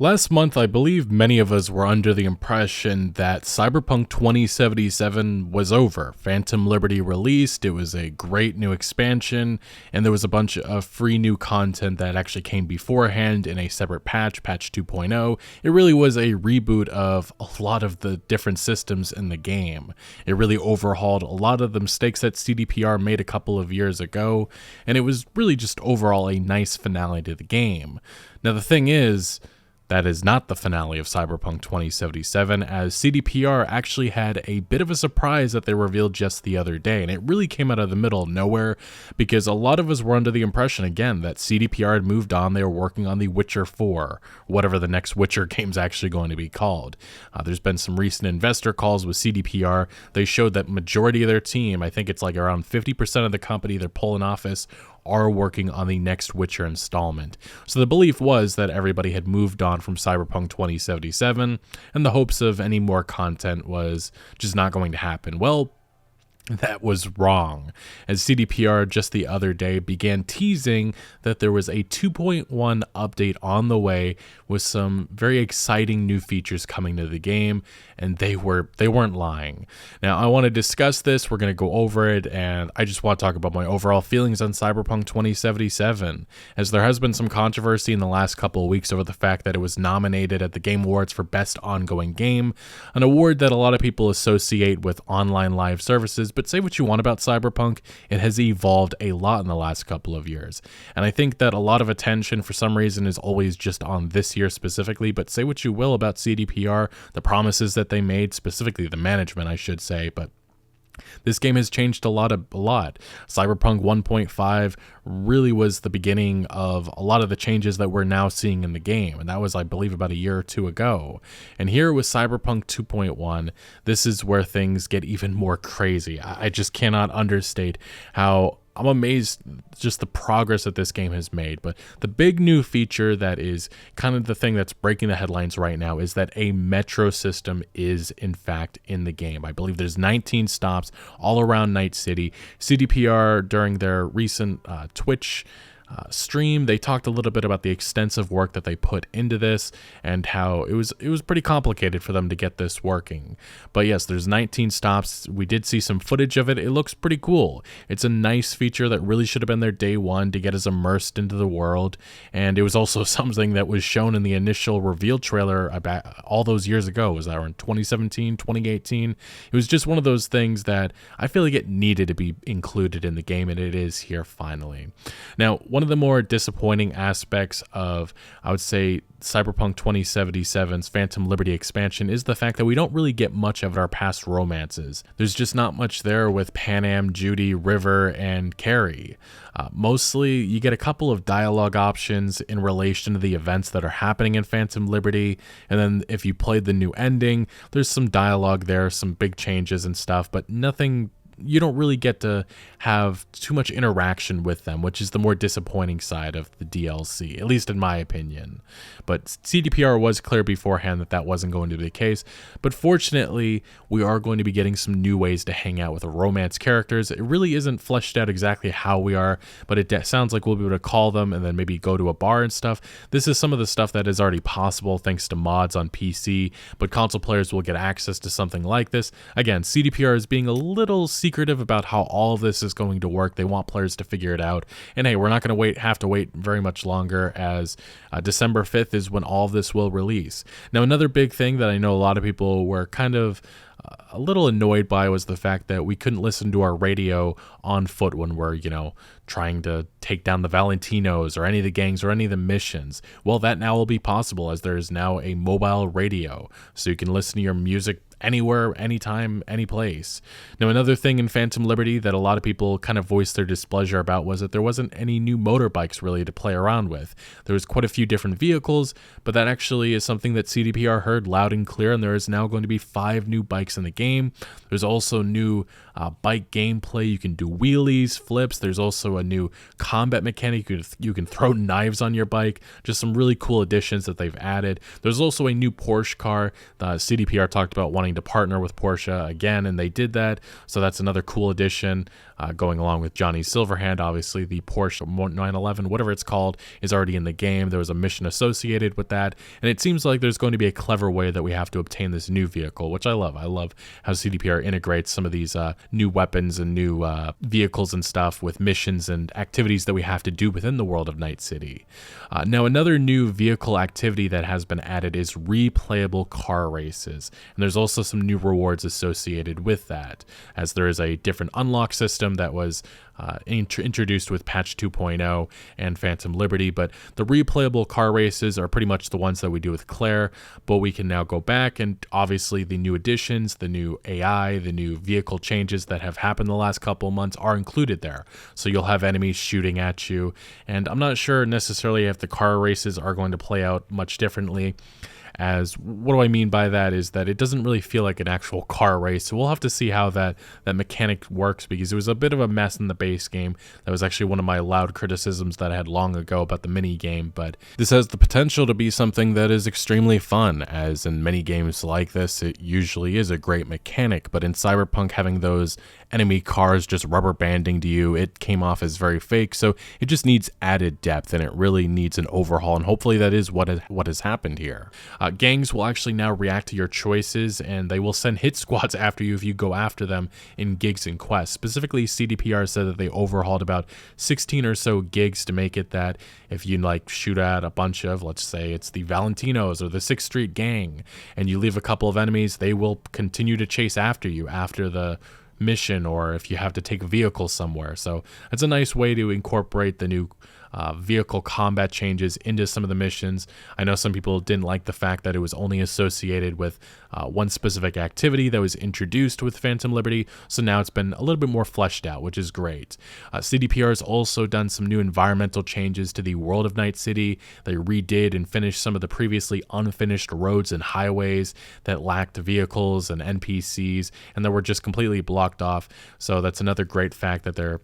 Last month, I believe many of us were under the impression that Cyberpunk 2077 was over. Phantom Liberty released, it was a great new expansion, and there was a bunch of free new content that actually came beforehand in a separate patch, Patch 2.0. It really was a reboot of a lot of the different systems in the game. It really overhauled a lot of the mistakes that CDPR made a couple of years ago, and it was really just overall a nice finale to the game. Now, the thing is, that is not the finale of Cyberpunk 2077, as CDPR actually had a bit of a surprise that they revealed just the other day, and it really came out of the middle of nowhere, because a lot of us were under the impression, again, that CDPR had moved on. They were working on The Witcher 4, whatever the next Witcher game's actually going to be called. There's been some recent investor calls with CDPR. They showed that majority of their team, I think it's like around 50% of the company they're pulling office, are working on the next Witcher installment. So the belief was that everybody had moved on from Cyberpunk 2077, and the hopes of any more content was just not going to happen. Well, that was wrong, as CDPR just the other day began teasing that there was a 2.1 update on the way with some very exciting new features coming to the game, and they weren't lying. Now, I want to discuss this, we're going to go over it, and I just want to talk about my overall feelings on Cyberpunk 2077, as there has been some controversy in the last couple of weeks over the fact that it was nominated at the Game Awards for Best Ongoing Game, an award that a lot of people associate with online live services. But say what you want about Cyberpunk, it has evolved a lot in the last couple of years. And I think that a lot of attention for some reason is always just on this year specifically, but say what you will about CDPR, the promises that they made, specifically the management, I should say, but this game has changed a lot. Cyberpunk 1.5 really was the beginning of a lot of the changes that we're now seeing in the game, and that was, I believe, about a year or two ago. And here with Cyberpunk 2.1, this is where things get even more crazy. I just cannot understate how I'm amazed just the progress that this game has made. But the big new feature that is kind of the thing that's breaking the headlines right now is that a metro system is in fact in the game. I believe there's 19 stops all around Night City. CDPR, during their recent Twitch stream, they talked a little bit about the extensive work that they put into this and how it was pretty complicated for them to get this working. But yes, there's 19 stops. We did see some footage of it. It looks pretty cool. It's a nice feature that really should have been there day one to get us immersed into the world. And it was also something that was shown in the initial reveal trailer about all those years ago. Was that around 2017, 2018? It was just one of those things that I feel like it needed to be included in the game, and it is here finally. Now, one of the more disappointing aspects of, I would say, Cyberpunk 2077's Phantom Liberty expansion is the fact that we don't really get much of our past romances. There's just not much there with Panam, Judy, River, and Carrie. Mostly, you get a couple of dialogue options in relation to the events that are happening in Phantom Liberty, and then if you played the new ending, there's some dialogue there, some big changes and stuff, but nothing. You don't really get to have too much interaction with them, which is the more disappointing side of the DLC, at least in my opinion. But CDPR was clear beforehand that that wasn't going to be the case. But fortunately, we are going to be getting some new ways to hang out with the romance characters. It really isn't fleshed out exactly how we are, but it sounds like we'll be able to call them and then maybe go to a bar and stuff. This is some of the stuff that is already possible thanks to mods on PC, but console players will get access to something like this. Again, CDPR is being a little secretive about how all of this is going to work. They want players to figure it out. And hey, we're not going to have to wait very much longer, as December 5th is when all of this will release. Now, another big thing that I know a lot of people were kind of a little annoyed by was the fact that we couldn't listen to our radio on foot when we're, trying to take down the Valentinos or any of the gangs or any of the missions. Well, that now will be possible, as there is now a mobile radio, so you can listen to your music anywhere, anytime, any place. Now, another thing in Phantom Liberty that a lot of people kind of voiced their displeasure about was that there wasn't any new motorbikes really to play around with. There was quite a few different vehicles, but that actually is something that CDPR heard loud and clear, and there is now going to be 5 new bikes bikes in the game. There's also new bike gameplay. You can do wheelies, flips. There's also a new combat mechanic. You can throw knives on your bike. Just some really cool additions that they've added. There's also a new Porsche car. The CDPR talked about wanting to partner with Porsche again, and they did that. So that's another cool addition. Going along with Johnny Silverhand, obviously the Porsche 911, whatever it's called, is already in the game. There was a mission associated with that, and it seems like there's going to be a clever way that we have to obtain this new vehicle, which I love. I love how CDPR integrates some of these new weapons and new vehicles and stuff with missions and activities that we have to do within the world of Night City. Now, another new vehicle activity that has been added is replayable car races, and there's also some new rewards associated with that, as there is a different unlock system that was introduced with patch 2.0 and Phantom Liberty. But the replayable car races are pretty much the ones that we do with Claire, but we can now go back, and obviously the new additions, the new AI, the new vehicle changes that have happened the last couple months are included there. So you'll have enemies shooting at you, and I'm not sure necessarily if the car races are going to play out much differently. As what do I mean by that is that it doesn't really feel like an actual car race. So we'll have to see how that mechanic works, because it was a bit of a mess in the base game. That was actually one of my loud criticisms that I had long ago about the mini game. But this has the potential to be something that is extremely fun, as in many games like this, it usually is a great mechanic. But in Cyberpunk, having those enemy cars just rubber banding to you, it came off as very fake. So it just needs added depth, and it really needs an overhaul. And hopefully that is what has happened here. Gangs will actually now react to your choices, and they will send hit squads after you if you go after them in gigs and quests. Specifically, CDPR said that they overhauled about 16 or so gigs to make it that if you shoot at a bunch of, let's say it's the Valentinos or the 6th Street Gang, and you leave a couple of enemies, they will continue to chase after you after the mission, or if you have to take a vehicle somewhere. So it's a nice way to incorporate the new vehicle combat changes into some of the missions. I know some people didn't like the fact that it was only associated with one specific activity that was introduced with Phantom Liberty, so now it's been a little bit more fleshed out, which is great. CDPR has also done some new environmental changes to the world of Night City. They redid and finished some of the previously unfinished roads and highways that lacked vehicles and NPCs, and that were just completely blocked off. So that's another great fact that they're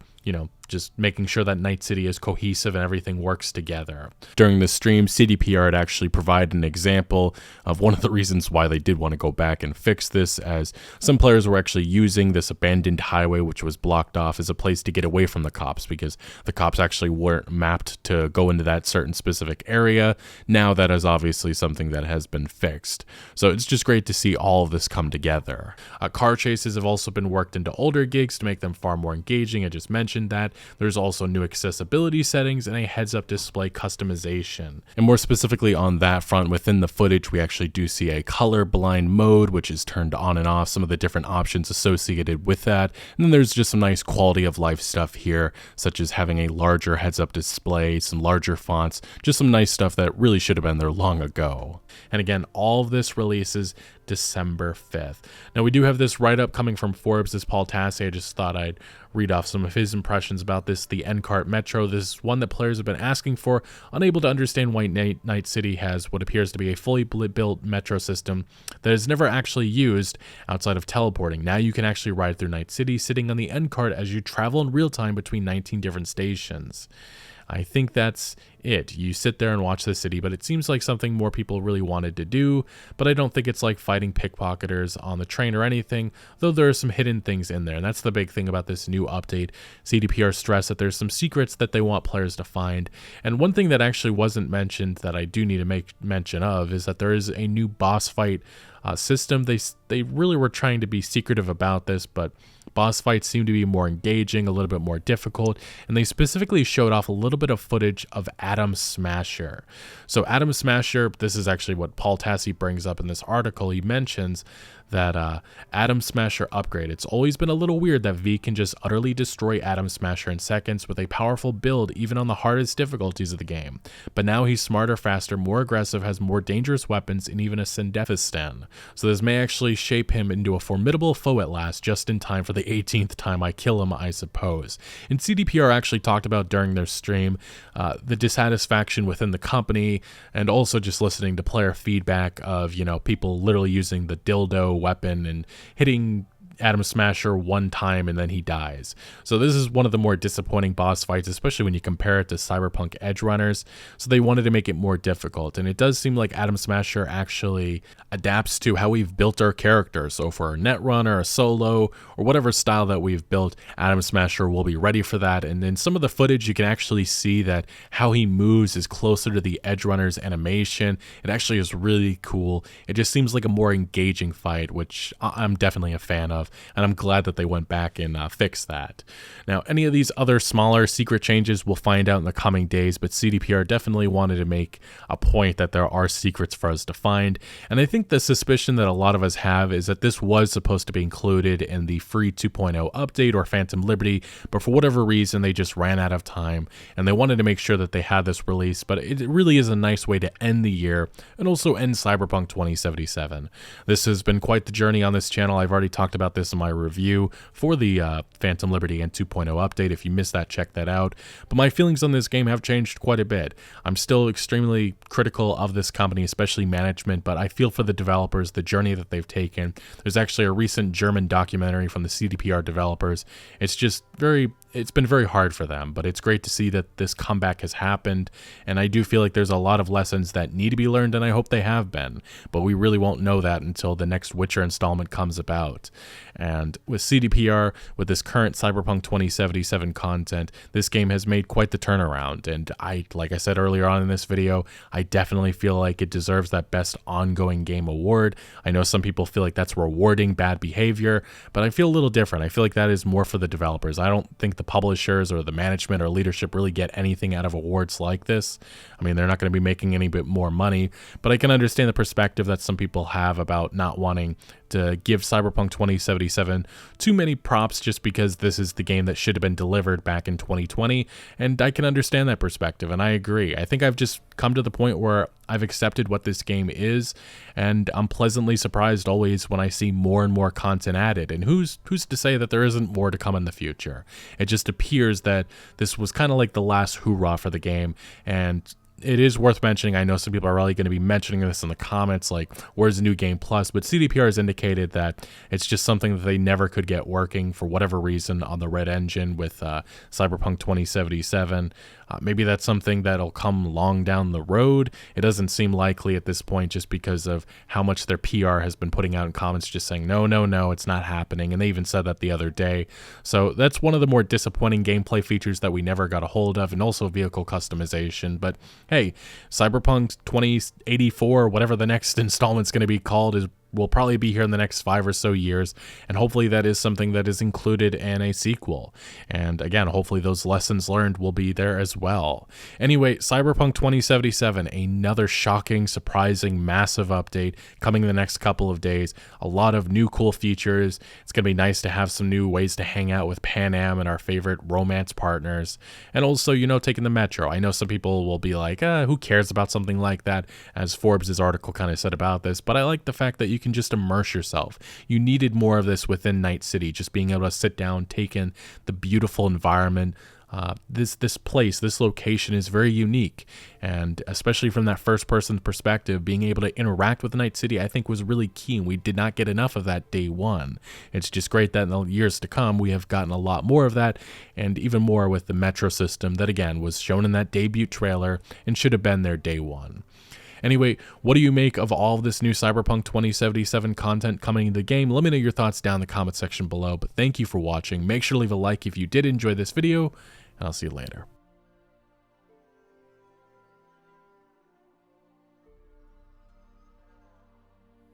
just making sure that Night City is cohesive and everything works together. During the stream, CDPR had actually provided an example of one of the reasons why they did want to go back and fix this, as some players were actually using this abandoned highway, which was blocked off, as a place to get away from the cops, because the cops actually weren't mapped to go into that certain specific area. Now that is obviously something that has been fixed. So it's just great to see all of this come together. Car chases have also been worked into older gigs to make them far more engaging. I just mentioned that. There's also new accessibility settings and a heads-up display customization. And more specifically on that front, within the footage, we actually do see a colorblind mode, which is turned on and off, some of the different options associated with that. And then there's just some nice quality of life stuff here, such as having a larger heads-up display, some larger fonts, just some nice stuff that really should have been there long ago. And again, all of this releases December 5th. Now, we do have this write-up coming from Forbes. This Paul Tassi. I just thought I'd read off some of his impressions about this. The N-Cart Metro. This is one that players have been asking for, unable to understand why Night City has what appears to be a fully built metro system that is never actually used outside of teleporting. Now you can actually ride through Night City sitting on the N-Cart as you travel in real time between 19 different stations. I think that's it. You sit there and watch the city, but it seems like something more people really wanted to do, but I don't think it's like fighting pickpocketers on the train or anything, though there are some hidden things in there, and that's the big thing about this new update. CDPR stressed that there's some secrets that they want players to find, and one thing that actually wasn't mentioned that I do need to make mention of is that there is a new boss fight system. They really were trying to be secretive about this, but boss fights seem to be more engaging, a little bit more difficult, and they specifically showed off a little bit of footage of Atom Smasher. So Atom Smasher, this is actually what Paul Tassi brings up in this article. He mentions that Atom Smasher upgrade. It's always been a little weird that V can just utterly destroy Atom Smasher in seconds with a powerful build even on the hardest difficulties of the game. But now he's smarter, faster, more aggressive, has more dangerous weapons, and even a Sindefistan. So this may actually shape him into a formidable foe at last, just in time for the 18th time I kill him, I suppose. And CDPR actually talked about during their stream the dissatisfaction within the company, and also just listening to player feedback of, people literally using the dildo weapon and hitting Atom Smasher one time and then he dies. So this is one of the more disappointing boss fights, especially when you compare it to Cyberpunk Edge Runners. So they wanted to make it more difficult, and it does seem like Atom Smasher actually adapts to how we've built our character. So for a Netrunner, a solo, or whatever style that we've built, Atom Smasher will be ready for that. And in some of the footage, you can actually see that how he moves is closer to the Edge Runner's animation. It actually is really cool. It just seems like a more engaging fight, which I'm definitely a fan of. And I'm glad that they went back and fixed that. Now, any of these other smaller secret changes we'll find out in the coming days, but CDPR definitely wanted to make a point that there are secrets for us to find. And I think the suspicion that a lot of us have is that this was supposed to be included in the free 2.0 update or Phantom Liberty, but for whatever reason, they just ran out of time, and they wanted to make sure that they had this release. But it really is a nice way to end the year and also end Cyberpunk 2077. This has been quite the journey on this channel. I've already talked about this in my review for the Phantom Liberty and 2.0 update. If you missed that, check that out. But my feelings on this game have changed quite a bit. I'm still extremely critical of this company, especially management, but I feel for the developers, the journey that they've taken. There's actually a recent German documentary from the CDPR developers. It's been very hard for them, but it's great to see that this comeback has happened, and I do feel like there's a lot of lessons that need to be learned, and I hope they have been, but we really won't know that until the next Witcher installment comes about. And with CDPR, with this current Cyberpunk 2077 content, this game has made quite the turnaround, and like I said earlier on in this video, I definitely feel like it deserves that Best Ongoing Game award. I know some people feel like that's rewarding bad behavior, but I feel a little different. I feel like that is more for the developers. I don't think the publishers or the management or leadership really get anything out of awards like this. I mean, they're not going to be making any bit more money, but I can understand the perspective that some people have about not wanting to give Cyberpunk 2077 too many props just because this is the game that should have been delivered back in 2020, and I can understand that perspective, and I agree. I think I've just come to the point where I've accepted what this game is, and I'm pleasantly surprised always when I see more and more content added, and who's to say that there isn't more to come in the future. It just appears that this was kind of like the last hoorah for the game, and it is worth mentioning. I know some people are really going to be mentioning this in the comments, like, where's the new game plus? But CDPR has indicated that it's just something that they never could get working for whatever reason on the Red engine with Cyberpunk 2077. Maybe that's something that'll come long down the road. It doesn't seem likely at this point just because of how much their PR has been putting out in comments just saying, no, it's not happening. And they even said that the other day. So that's one of the more disappointing gameplay features that we never got a hold of, and also vehicle customization. But hey, Cyberpunk 2084, whatever the next installment's going to be called, will probably be here in the next 5 or so years, and hopefully that is something that is included in a sequel. And again, hopefully those lessons learned will be there as well. Anyway, Cyberpunk 2077, another shocking, surprising, massive update coming in the next couple of days. A lot of new cool features. It's going to be nice to have some new ways to hang out with Pan Am and our favorite romance partners. And also, taking the Metro. I know some people will be like, who cares about something like that, as Forbes' article kind of said about this, but I like the fact that you can just immerse yourself. You needed more of this within Night City, just being able to sit down, take in the beautiful environment. This place, this location is very unique, and especially from that first-person perspective, being able to interact with Night City, I think was really key, and we did not get enough of that day one. It's just great that in the years to come, we have gotten a lot more of that, and even more with the Metro system that, again, was shown in that debut trailer and should have been there day one. Anyway, what do you make of all of this new Cyberpunk 2077 content coming into the game? Let me know your thoughts down in the comment section below, but thank you for watching. Make sure to leave a like if you did enjoy this video, and I'll see you later.